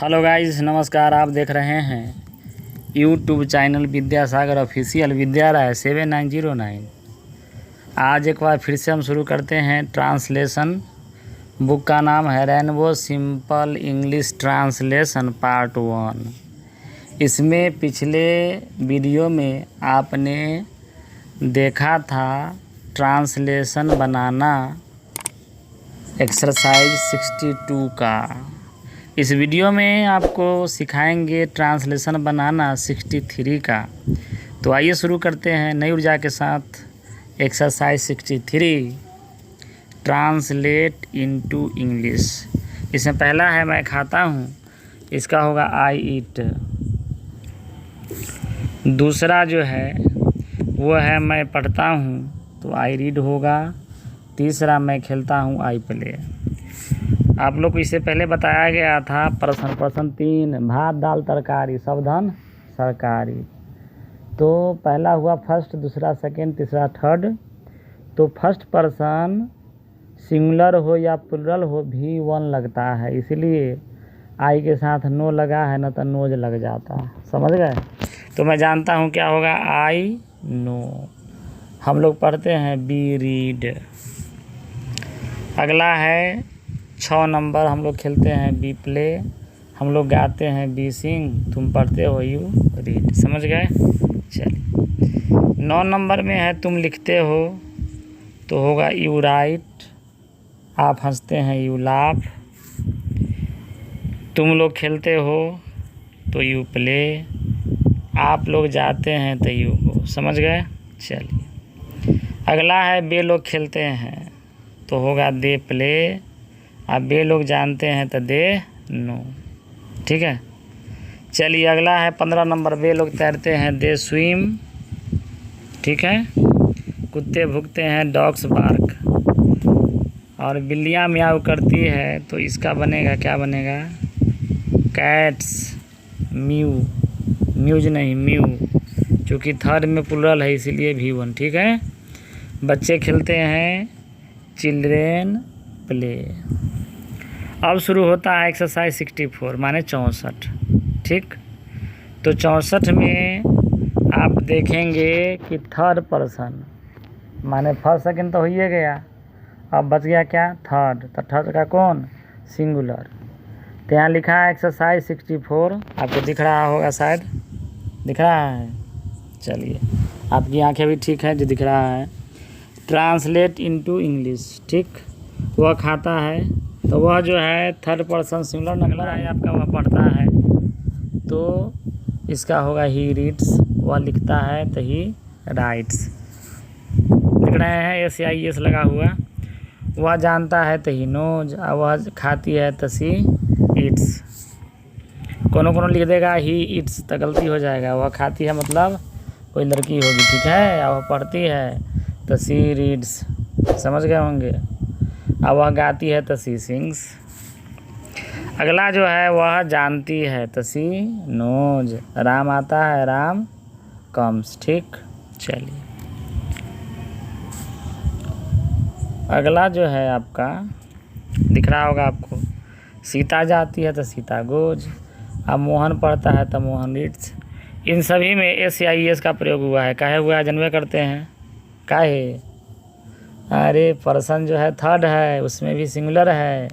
Hello guys, नमस्कार। आप देख रहे हैं यूट्यूब चैनल विद्यासागर ऑफिशियल विद्यालय 7909। आज एक बार फिर से हम शुरू करते हैं ट्रांसलेशन। बुक का नाम है rainbow simple English translation part 1। इसमें पिछले वीडियो में आपने देखा था ट्रांसलेशन बनाना एक्सरसाइज 62 का। इस वीडियो में आपको सिखाएंगे ट्रांसलेशन बनाना 63 का। तो आइए शुरू करते हैं नई ऊर्जा के साथ। Exercise 63 translate into English. इसमें पहला है मैं खाता हूँ, इसका होगा आई ईट। दूसरा जो है वो है मैं पढ़ता हूँ, तो आई रीड होगा। तीसरा मैं खेलता हूँ, आई प्ले। आप लोग को इससे पहले बताया गया था प्रश्न 3 भात दाल तरकारी सावधान सरकारी। तो पहला हुआ फर्स्ट, दूसरा सेकंड, तीसरा थर्ड। तो फर्स्ट पर्सन सिंगुलर हो या प्लुरल हो भी वन लगता है, इसलिए आई के साथ नो लगा है, न तो नोज लग जाता। समझ गए? तो मैं जानता हूँ क्या होगा, आई नो। हम लोग पढ़ते हैं बी रीड। अगला है 6 नंबर, हम लोग खेलते हैं बी प्ले। हम लोग गाते हैं बी सिंग, तुम पढ़ते हो यू रीड। समझ गए? चलिए 9 नंबर में है तुम लिखते हो, तो होगा यू राइट। आप हंसते हैं यू लाफ। तुम लोग खेलते हो तो यू प्ले। आप लोग जाते हैं तो यू गो। समझ गए? चलिए अगला है बे लोग खेलते हैं, तो होगा दे प्ले। आप बे लोग जानते हैं तो दे नो। ठीक है। चलिए अगला है 15 नंबर, बे लोग तैरते हैं, दे स्विम। ठीक है। कुत्ते भूकते हैं, डॉग्स बार्क। और बिल्लियाँ म्याऊ करती है, तो इसका बनेगा क्या बनेगा, कैट्स म्यू। म्यूज नहीं म्यू, क्योंकि थर्ड में प्लुरल है इसीलिए भी वन। ठीक है। बच्चे खेलते हैं, चिल्ड्रेन प्ले। अब शुरू होता है एक्सरसाइज 64 माने 64। ठीक। तो 64 में आप देखेंगे कि थर्ड पर्सन माने फर्स्ट सेकंड तो हो ही गया, अब बच गया क्या, थर्ड। तो थर्ड का कौन, सिंगुलर। तो यहाँ लिखा है एक्सरसाइज 64। आपको दिख रहा होगा, शायद दिख रहा है। चलिए आपकी आंखें भी ठीक है जो दिख रहा है। Translate into English. ठीक। वह खाता है, तो वह जो है थर्ड पर्सन सिंगुलर नंबर है आपका, वह पढ़ता है, तो इसका होगा ही रीड्स। वह लिखता है तो ही राइट्स। लिख रहे हैं एस या एस लगा हुआ। वह जानता है तो ही नोज। और वह खाती है तो सी ईट्स। कोनो लिख देगा ही ईट्स तो गलती हो जाएगा। वह खाती है मतलब कोई लड़की होगी। ठीक है। और वह पढ़ती है तो सी रीड्स। समझ गए होंगे। अब वह गाती है तो सी सिंग्स। अगला जो है वह जानती है तो सी नोज। राम आता है, राम कम्स। ठीक। चलिए अगला जो है आपका दिख रहा होगा आपको, सीता जाती है तो सीता गोज। अब मोहन पढ़ता है तो मोहन रीड्स। इन सभी में एस या एस का प्रयोग हुआ है। काहे हुआ है जानवे करते हैं, काहे, अरे पर्सन जो है थर्ड है, उसमें भी सिंगुलर है,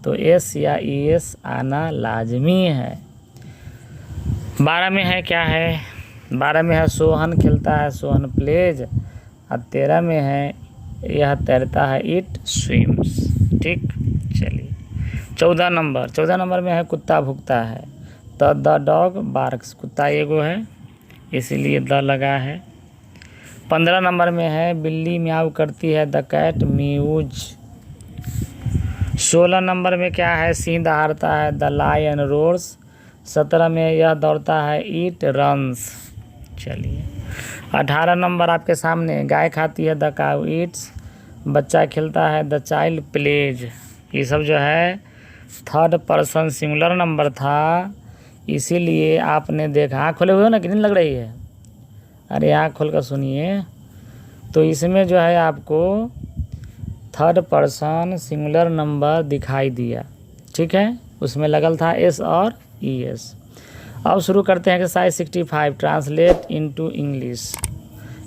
तो एस या एस आना लाजमी है। 12 में है क्या है, 12 में है सोहन खेलता है, सोहन प्लेज। और 13 में है यह तैरता है, इट स्विम्स। ठीक। चलिए 14 नंबर में है कुत्ता भूकता है, तो द डॉग बार्क्स। कुत्ता एगो है इसीलिए द लगा है। 15 नंबर में है बिल्ली म्याऊ करती है, द कैट म्यूज। 16 नंबर में क्या है, सिंह दहाड़ता है, द लायन रोर्स। 17 में यह दौड़ता है, इट रन्स। चलिए 18 नंबर आपके सामने, गाय खाती है, द काउ ईट्स। बच्चा खेलता है, द चाइल्ड प्लेज। ये सब जो है थर्ड पर्सन सिंगुलर नंबर था, इसीलिए आपने देखा। आँख खोले हुए हो ना, कितनी लग रही है, अरे आँख खोल कर सुनिए। तो इसमें जो है आपको थर्ड पर्सन सिंगुलर नंबर दिखाई दिया। ठीक है। उसमें लगल था एस और ई एस। अब शुरू करते हैं एक्सरसाइज 65 ट्रांसलेट इनटू इंग्लिश।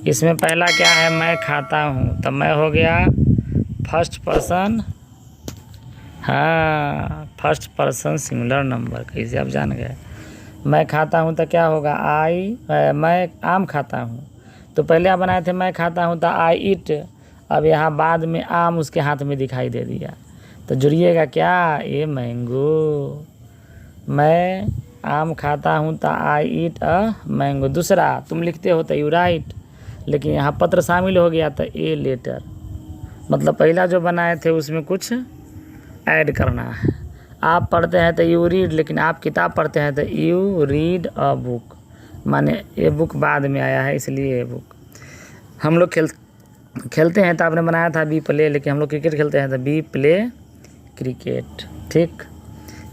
इसमें पहला क्या है, मैं खाता हूँ, तब मैं हो गया फर्स्ट पर्सन, हाँ फर्स्ट पर्सन सिंगुलर नंबर, कैसे आप जान गए। मैं खाता हूँ तो क्या होगा मैं आम खाता हूँ, तो पहले आप बनाए थे मैं खाता हूँ तो आई ईट, अब यहाँ बाद में आम उसके हाथ में दिखाई दे दिया, तो जुड़िएगा क्या, ये मैंगो। मैं आम खाता हूँ तो आई ईट अ मैंगो। दूसरा तुम लिखते हो तो यू राइट, लेकिन यहाँ पत्र शामिल हो गया तो ए लेटर, मतलब पहला जो बनाए थे उसमें कुछ ऐड करना है। आप पढ़ते हैं तो यू रीड, लेकिन आप किताब पढ़ते हैं तो यू रीड अ बुक, माने ए बुक बाद में आया है इसलिए ए बुक। हम लोग खेलते हैं तो आपने बनाया था बी प्ले, लेकिन हम लोग क्रिकेट खेलते हैं तो बी प्ले क्रिकेट, ठीक।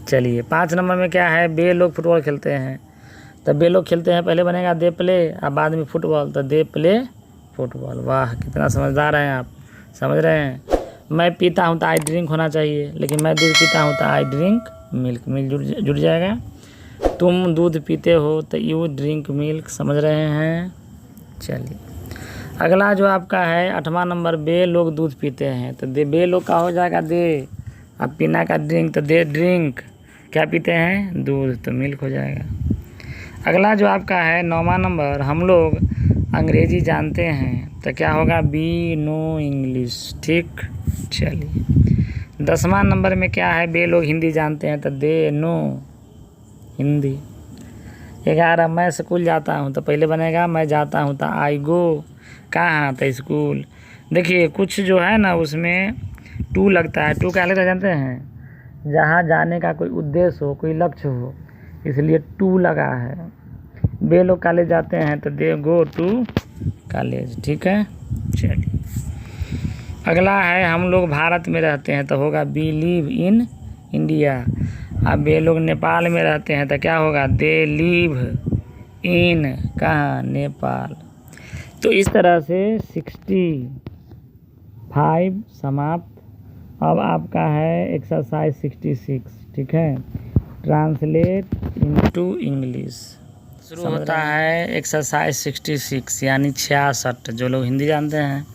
चलिए 5 नंबर में क्या है, बे लोग फुटबॉल खेलते हैं, तो बे लोग खेलते हैं पहले बनेगा दे प्ले और बाद में फुटबॉल, तो दे प्ले फुटबॉल। वाह कितना समझदार हैं आप, समझ रहे हैं। मैं पीता हूँ तो आई ड्रिंक होना चाहिए, लेकिन मैं दूध पीता हूँ तो आई ड्रिंक मिल्क, मिल्क जुड़ जाएगा। तुम दूध पीते हो तो यू ड्रिंक मिल्क, समझ रहे हैं। चलिए अगला जो आपका है 8वां नंबर, बे लोग दूध पीते हैं, तो दे बे लोग का हो जाएगा दे, अब पीना का ड्रिंक तो दे ड्रिंक, क्या पीते हैं दूध, तो मिल्क हो जाएगा। अगला जो आपका है 9वां नंबर, हम लोग अंग्रेजी जानते हैं, तो क्या होगा बी नो इंग्लिश, ठीक। चलिए 10वां नंबर में क्या है, बे लोग हिंदी जानते हैं, तो दे नो हिंदी। 11 मैं स्कूल जाता हूँ, तो पहले बनेगा मैं जाता हूँ तो आई गो, कहाँ तो स्कूल। देखिए कुछ जो है ना उसमें टू लगता है, टू क्या लगता है जानते हैं, जहाँ जाने का कोई उद्देश्य हो, कोई लक्ष्य हो, इसलिए टू लगा है। बे लोग कॉलेज जाते हैं तो दे गो टू कॉलेज, ठीक है। चलिए अगला है हम लोग भारत में रहते हैं, तो होगा बी लिव इन इंडिया। अब बे लोग नेपाल में रहते हैं तो क्या होगा, दे लिव इन कहाँ, नेपाल। तो इस तरह से 65 समाप्त। अब आपका है एक्सरसाइज 66, ठीक है, ट्रांसलेट इनटू इंग्लिश। शुरू होता है एक्सरसाइज 66 यानी 66, जो लोग हिंदी जानते हैं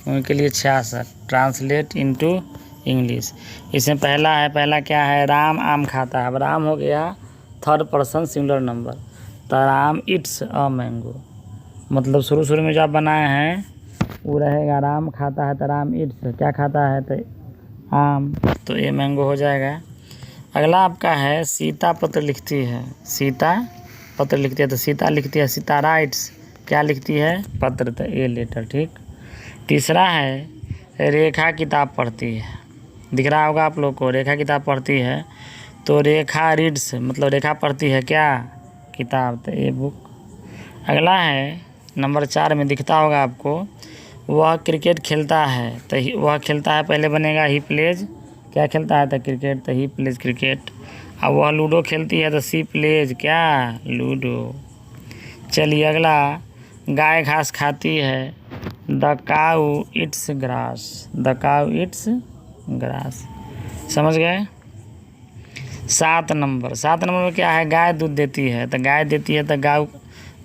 उनके लिए 66, ट्रांसलेट इनटू इंग्लिश। इसमें पहला क्या है, राम आम खाता है। अब राम हो गया थर्ड पर्सन सिंगुलर नंबर, तो राम इट्स अ मैंगो, मतलब शुरू में जो आप बनाए हैं वो रहेगा राम खाता है तो राम इट्स क्या खाता है तो आम, तो ये मैंगो हो जाएगा। अगला आपका है सीता पत्र लिखती है, सीता पत्र लिखती है, तो सीता लिखती है सीता राइट्स, क्या लिखती है पत्र, तो ए लेटर, ठीक। तीसरा है रेखा किताब पढ़ती है, दिख रहा होगा आप लोग को, रेखा किताब पढ़ती है, तो रेखा रीड्स, मतलब रेखा पढ़ती है क्या किताब, तो ए बुक। अगला है नंबर 4 में दिखता होगा आपको, वह क्रिकेट खेलता है, तो वह खेलता है पहले बनेगा ही प्लेज, क्या खेलता है तो क्रिकेट, तो ही प्लेज क्रिकेट। अब वह लूडो खेलती है तो सी प्लेज क्या लूडो। चलिए अगला, गाय घास खाती है, the cow it's grass, the cow it's grass, समझ गए। 7 नंबर में क्या है, गाय दूध देती है, तो गाय देती है तो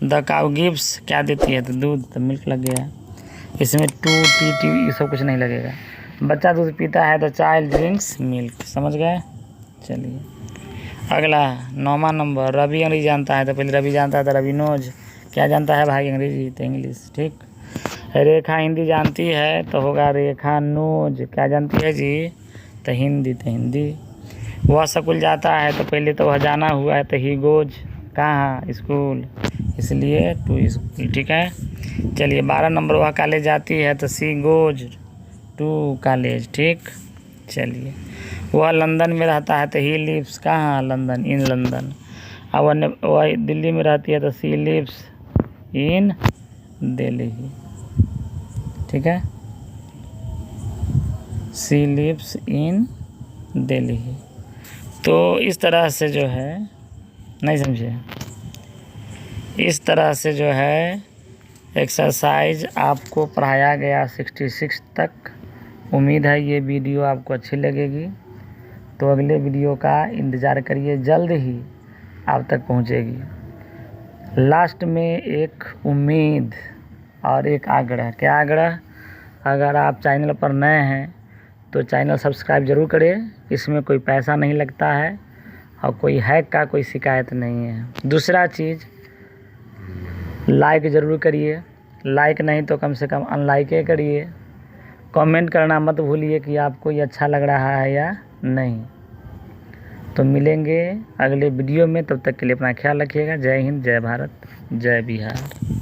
द काऊ गिव्स क्या देती है तो दूध, तो मिल्क लग गया। इसमें टू टी टी ये सब कुछ नहीं लगेगा। बच्चा दूध पीता है तो चाइल्ड ड्रिंक्स मिल्क, समझ गए। चलिए अगला 9वां नंबर, रवि अंग्रेजी जानता है, तो पहले रवि जानता है तो रवि नोज, क्या जानता है भाई अंग्रेजी, तो इंग्लिश, ठीक। रेखा हिंदी जानती है तो होगा रेखा नोज, क्या जानती है जी, तो हिंदी, तो हिंदी। वह स्कूल जाता है तो पहले तो वह जाना हुआ है तो ही गोज कहाँ स्कूल, इसलिए टू स्कूल, ठीक है। चलिए 12 नंबर, वह कॉलेज जाती है तो सी गोज टू कॉलेज, ठीक। चलिए वह लंदन में रहता है तो ही लिव्स कहाँ लंदन, इन लंदन। अब वह दिल्ली में रहती है तो सी लिव्स इन दिल्ली, ठीक है, सी लिव्स इन दिल्ली। तो इस तरह से जो है, नहीं समझे, इस तरह से जो है एक्सरसाइज आपको पढ़ाया गया 66 तक। उम्मीद है ये वीडियो आपको अच्छी लगेगी। तो अगले वीडियो का इंतज़ार करिए, जल्द ही आप तक पहुंचेगी। लास्ट में एक उम्मीद और एक आग्रह। क्या आग्रह? अगर आप चैनल पर नए हैं तो चैनल सब्सक्राइब ज़रूर करें, इसमें कोई पैसा नहीं लगता है और कोई हैक का कोई शिकायत नहीं है। दूसरा चीज़, लाइक ज़रूर करिए, लाइक नहीं तो कम से कम अनलाइक करिए। कमेंट करना मत भूलिए कि आपको ये अच्छा लग रहा है या नहीं। तो मिलेंगे अगले वीडियो में, तब तक के लिए अपना ख्याल रखिएगा। जय हिंद, जय भारत, जय बिहार।